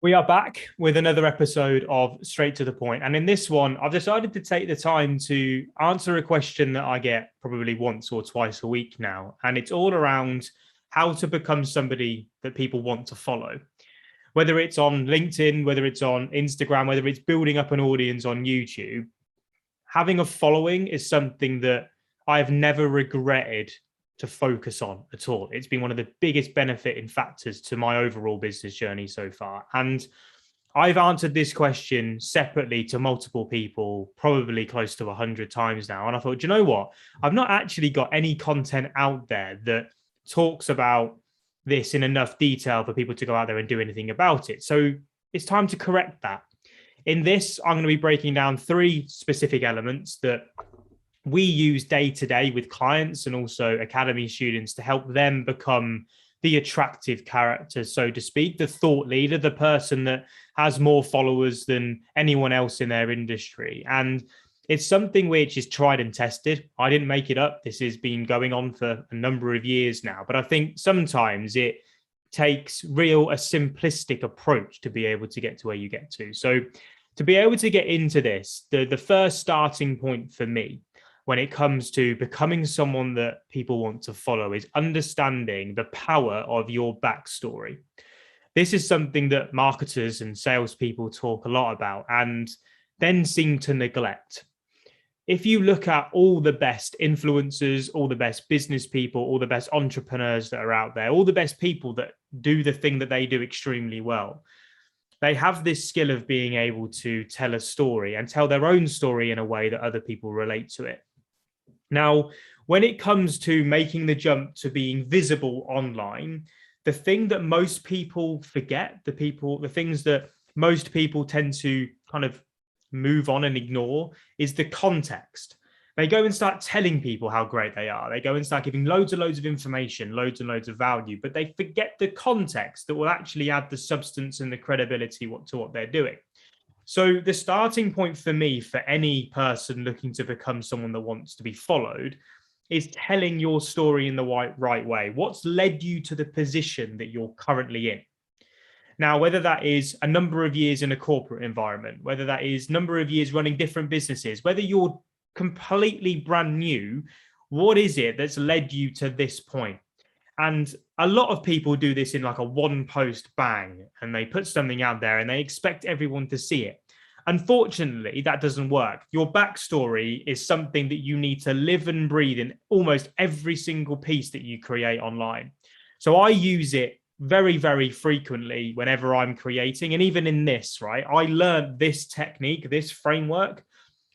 We are back with another episode of Straight to the Point. And in this one, I've decided to take the time to answer a question that I get probably once or twice a week now. And it's all around how to become somebody that people want to follow. Whether it's on LinkedIn, whether it's on Instagram, whether it's building up an audience on YouTube, having a following is something that I've never regretted to focus on at all. It's been one of the biggest benefiting factors to my overall business journey so far. And I've answered this question separately to multiple people, probably close to 100 times now. And I thought, you know what? I've not actually got any content out there that talks about this in enough detail for people to go out there and do anything about it. So it's time to correct that. In this, I'm going to be breaking down three specific elements that we use day to day with clients and also academy students to help them become the attractive character, so to speak, the thought leader, the person that has more followers than anyone else in their industry. And it's something which is tried and tested. I didn't make it up. This has been going on for a number of years now, but I think sometimes it takes a simplistic approach to be able to get to where you get to. So to be able to get into this, the first starting point for me when it comes to becoming someone that people want to follow is understanding the power of your backstory. This is something that marketers and salespeople talk a lot about and then seem to neglect. If you look at all the best influencers, all the best business people, all the best entrepreneurs that are out there, all the best people that do the thing that they do extremely well, they have this skill of being able to tell a story and tell their own story in a way that other people relate to it. Now, when it comes to making the jump to being visible online, the thing that most people forget, the things that most people tend to kind of move on and ignore is the context. They go and start telling people how great they are. They go and start giving loads and loads of information, loads and loads of value, but they forget the context that will actually add the substance and the credibility to what they're doing. So the starting point for me, for any person looking to become someone that wants to be followed, is telling your story in the right way. What's led you to the position that you're currently in? Now, whether that is a number of years in a corporate environment, whether that is a number of years running different businesses, whether you're completely brand new, what is it that's led you to this point? And a lot of people do this in like a one post bang, and they put something out there and they expect everyone to see it. Unfortunately, that doesn't work. Your backstory is something that you need to live and breathe in almost every single piece that you create online. So I use it very, very frequently whenever I'm creating. And even in this, right, I learned this technique, this framework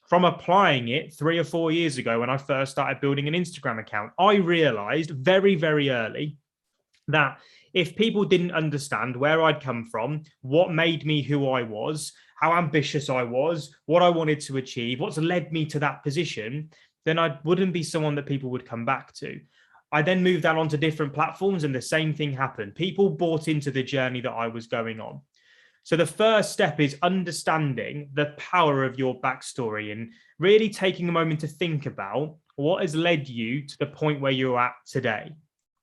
from applying it 3 or 4 years ago when I first started building an Instagram account. I realized very, very early that if people didn't understand where I'd come from, what made me who I was, how ambitious I was, what I wanted to achieve, what's led me to that position, then I wouldn't be someone that people would come back to. I then moved out onto different platforms and the same thing happened. People bought into the journey that I was going on. So the first step is understanding the power of your backstory and really taking a moment to think about what has led you to the point where you're at today.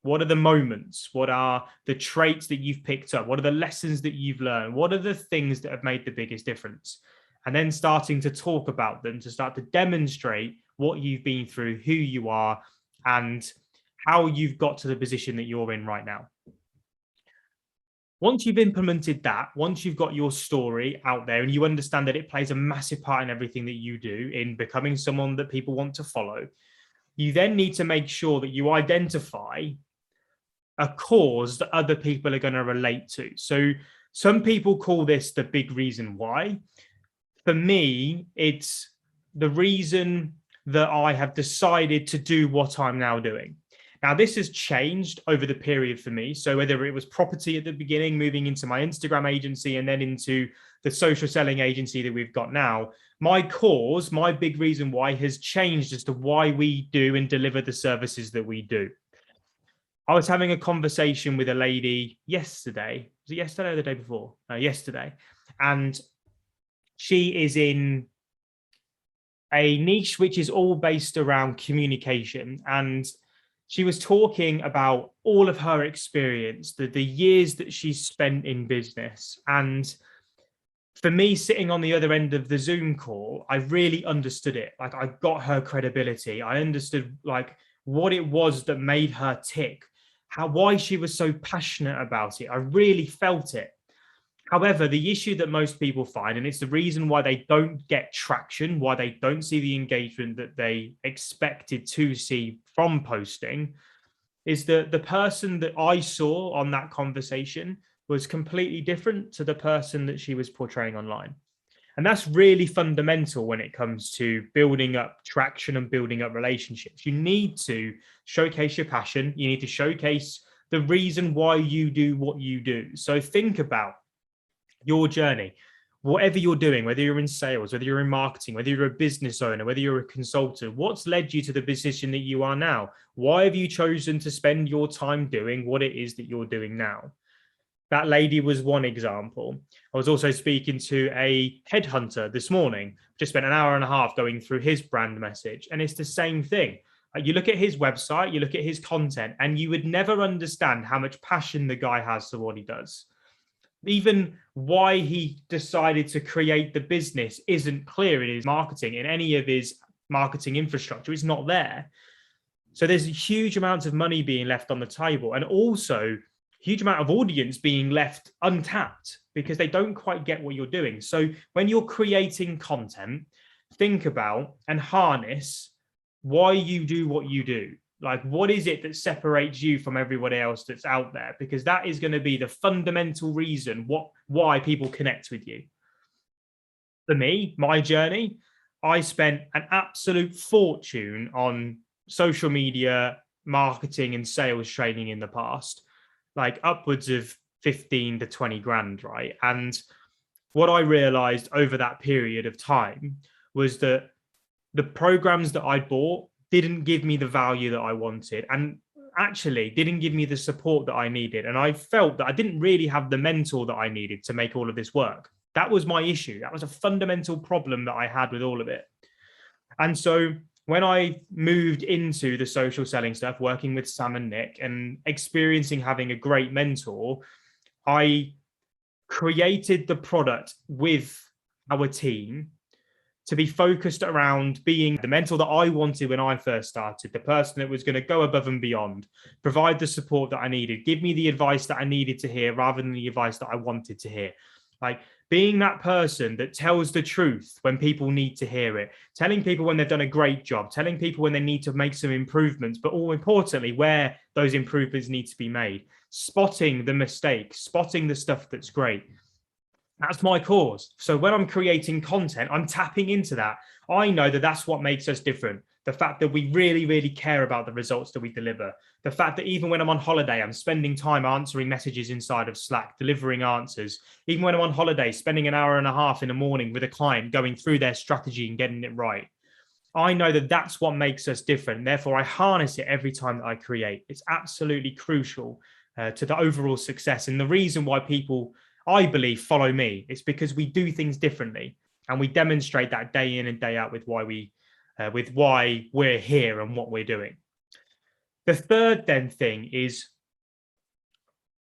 What are the moments? What are the traits that you've picked up? What are the lessons that you've learned? What are the things that have made the biggest difference? And then starting to talk about them, to start to demonstrate what you've been through, who you are, and how you've got to the position that you're in right now. Once you've implemented that, once you've got your story out there and you understand that it plays a massive part in everything that you do in becoming someone that people want to follow, you then need to make sure that you identify a cause that other people are going to relate to. So some people call this the big reason why. For me, it's the reason that I have decided to do what I'm now doing. Now, this has changed over the period for me. So whether it was property at the beginning, moving into my Instagram agency, and then into the social selling agency that we've got now, my cause, my big reason why has changed as to why we do and deliver the services that we do. I was having a conversation with a lady yesterday. Was it yesterday or the day before? No, yesterday. And she is in a niche which is all based around communication. And she was talking about all of her experience, the years that she's spent in business. And for me, sitting on the other end of the Zoom call, I really understood it. Like, I got her credibility. I understood like what it was that made her tick, why she was so passionate about it. I really felt it. However, the issue that most people find, and it's the reason why they don't get traction, why they don't see the engagement that they expected to see from posting, is that the person that I saw on that conversation was completely different to the person that she was portraying online. And that's really fundamental when it comes to building up traction and building up relationships. You need to showcase your passion. You need to showcase the reason why you do what you do. So think about your journey, whatever you're doing, whether you're in sales, whether you're in marketing, whether you're a business owner, whether you're a consultant, what's led you to the position that you are now? Why have you chosen to spend your time doing what it is that you're doing now? That lady was one example. I was also speaking to a headhunter this morning, just spent an hour and a half going through his brand message. And it's the same thing. You look at his website, you look at his content, and you would never understand how much passion the guy has for what he does. Even why he decided to create the business isn't clear in his marketing, in any of his marketing infrastructure. It's not there. So there's huge amounts of money being left on the table, and also huge amount of audience being left untapped because they don't quite get what you're doing. So when you're creating content, think about and harness why you do what you do. Like, what is it that separates you from everybody else that's out there? Because that is going to be the fundamental reason why people connect with you. For me, my journey, I spent an absolute fortune on social media, marketing, and sales training in the past, like upwards of 15 to 20 grand, right? And what I realized over that period of time was that the programs that I bought didn't give me the value that I wanted, and actually didn't give me the support that I needed. And I felt that I didn't really have the mentor that I needed to make all of this work. That was my issue. That was a fundamental problem that I had with all of it. And so when I moved into the social selling stuff, working with Sam and Nick and experiencing having a great mentor, I created the product with our team to be focused around being the mentor that I wanted when I first started, the person that was going to go above and beyond, provide the support that I needed, give me the advice that I needed to hear rather than the advice that I wanted to hear. Like, being that person that tells the truth when people need to hear it, telling people when they've done a great job, telling people when they need to make some improvements, but more importantly, where those improvements need to be made, spotting the mistakes, spotting the stuff that's great. That's my cause. So when I'm creating content, I'm tapping into that. I know that that's what makes us different. The fact that we really, really care about the results that we deliver. The fact that even when I'm on holiday, I'm spending time answering messages inside of Slack, delivering answers. Even when I'm on holiday, spending an hour and a half in the morning with a client, going through their strategy and getting it right. I know that that's what makes us different. Therefore, I harness it every time that I create. It's absolutely crucial to the overall success. And the reason why people, I believe, follow me, it's because we do things differently, and we demonstrate that day in and day out with why we're here and what we're doing. The third then thing is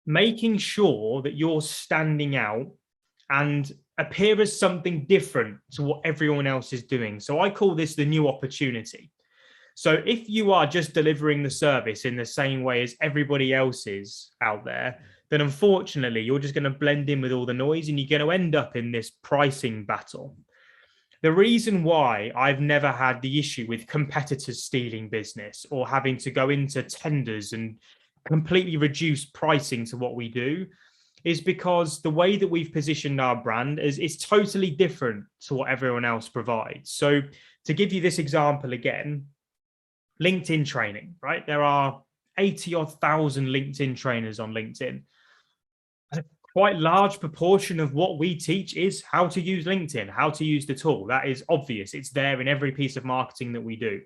making sure that you're standing out and appear as something different to what everyone else is doing. So I call this the new opportunity. So if you are just delivering the service in the same way as everybody else is out there, then unfortunately, you're just going to blend in with all the noise and you're going to end up in this pricing battle. The reason why I've never had the issue with competitors stealing business or having to go into tenders and completely reduce pricing to what we do is because the way that we've positioned our brand is totally different to what everyone else provides. So to give you this example again, LinkedIn training, right? There are 80,000 LinkedIn trainers on LinkedIn. A quite large proportion of what we teach is how to use LinkedIn, how to use the tool. That is obvious. It's there in every piece of marketing that we do.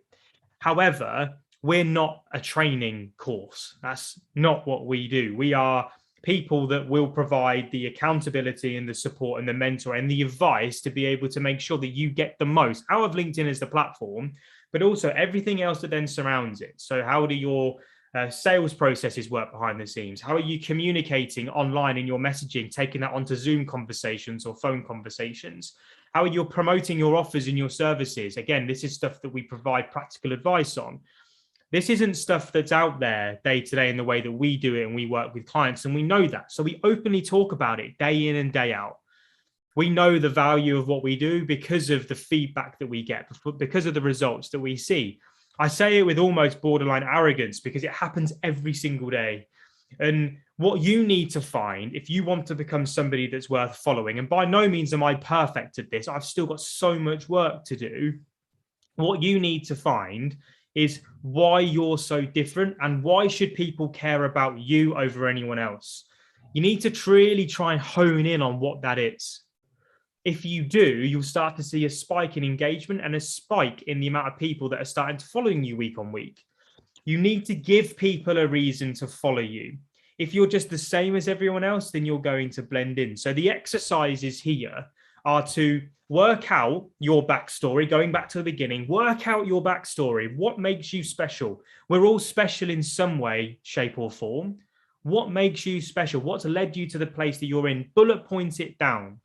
However, we're not a training course. That's not what we do. We are people that will provide the accountability and the support and the mentor and the advice to be able to make sure that you get the most out of LinkedIn as the platform, but also everything else that then surrounds it. So how do your sales processes work behind the scenes? How are you communicating online in your messaging, taking that onto Zoom conversations or phone conversations? How are you promoting your offers and your services? Again, this is stuff that we provide practical advice on. This isn't stuff that's out there day to day in the way that we do it and we work with clients, and we know that. So we openly talk about it day in and day out. We know the value of what we do because of the feedback that we get, because of the results that we see. I say it with almost borderline arrogance because it happens every single day. And what you need to find if you want to become somebody that's worth following, and by no means am I perfect at this, I've still got so much work to do. What you need to find is why you're so different and why should people care about you over anyone else. You need to really try and hone in on what that is. If you do, you'll start to see a spike in engagement and a spike in the amount of people that are starting to follow you week on week. You need to give people a reason to follow you. If you're just the same as everyone else, then you're going to blend in. So the exercises here are to work out your backstory, going back to the beginning, work out your backstory. What makes you special? We're all special in some way, shape, or form. What makes you special? What's led you to the place that you're in? Bullet point it down.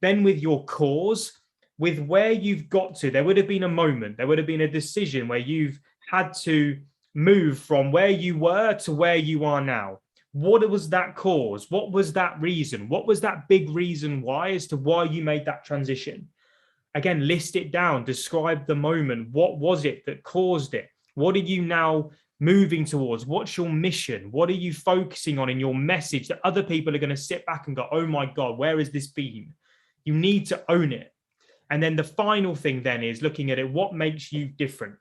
Then with your cause, with where you've got to, there would have been a moment, there would have been a decision where you've had to move from where you were to where you are now. What was that cause? What was that reason? What was that big reason why as to why you made that transition? Again, list it down, describe the moment. What was it that caused it? What are you now moving towards? What's your mission? What are you focusing on in your message that other people are going to sit back and go, oh my God, where has this been? You need to own it. And then the final thing then is looking at it, what makes you different?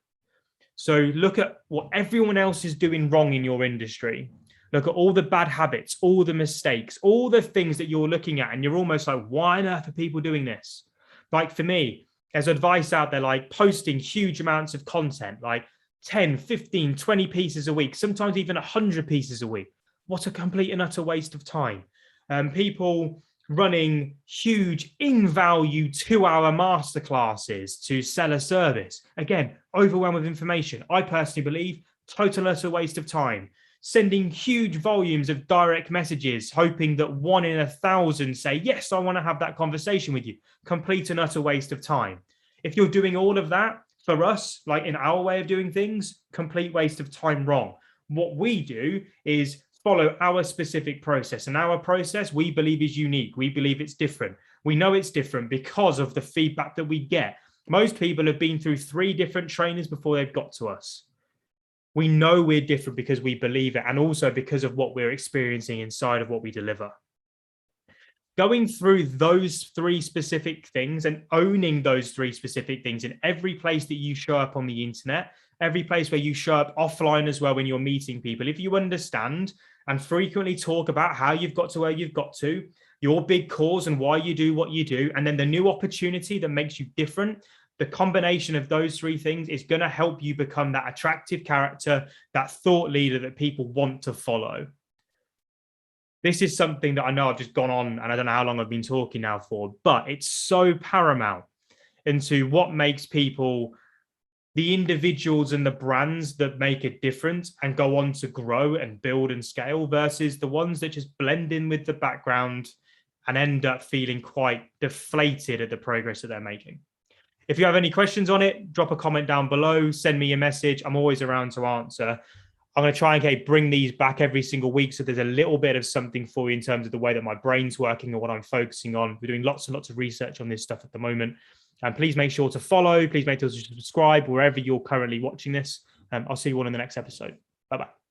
So look at what everyone else is doing wrong in your industry. Look at all the bad habits, all the mistakes, all the things that you're looking at. And you're almost like, why on earth are people doing this? Like for me, there's advice out there, like posting huge amounts of content, like 10, 15, 20 pieces a week, sometimes even 100 pieces a week. What a complete and utter waste of time. People running huge in-value 2-hour masterclasses to sell a service. Again, overwhelmed with information. I personally believe total utter waste of time. Sending huge volumes of direct messages, hoping that 1 in 1,000 say, yes, I want to have that conversation with you. Complete and utter waste of time. If you're doing all of that, for us, like in our way of doing things, complete waste of time, wrong. What we do is follow our specific process, and our process we believe is unique. We believe it's different. We know it's different because of the feedback that we get. Most people have been through 3 different trainers before they've got to us. We know we're different because we believe it, and also because of what we're experiencing inside of what we deliver. Going through those 3 specific things and owning those 3 specific things in every place that you show up on the internet, every place where you show up offline as well when you're meeting people, if you understand and frequently talk about how you've got to where you've got to, your big cause and why you do what you do, and then the new opportunity that makes you different, the combination of those 3 things is going to help you become that attractive character, that thought leader that people want to follow. This is something that I know I've just gone on, and I don't know how long I've been talking now for, but it's so paramount into what makes people the individuals and the brands that make a difference and go on to grow and build and scale versus the ones that just blend in with the background and end up feeling quite deflated at the progress that they're making. If you have any questions on it, drop a comment down below, send me a message. I'm always around to answer. I'm going to try and bring these back every single week so there's a little bit of something for you in terms of the way that my brain's working or what I'm focusing on. We're doing lots and lots of research on this stuff at the moment. And please make sure to follow. Please make sure to subscribe wherever you're currently watching this. I'll see you all in the next episode. Bye-bye.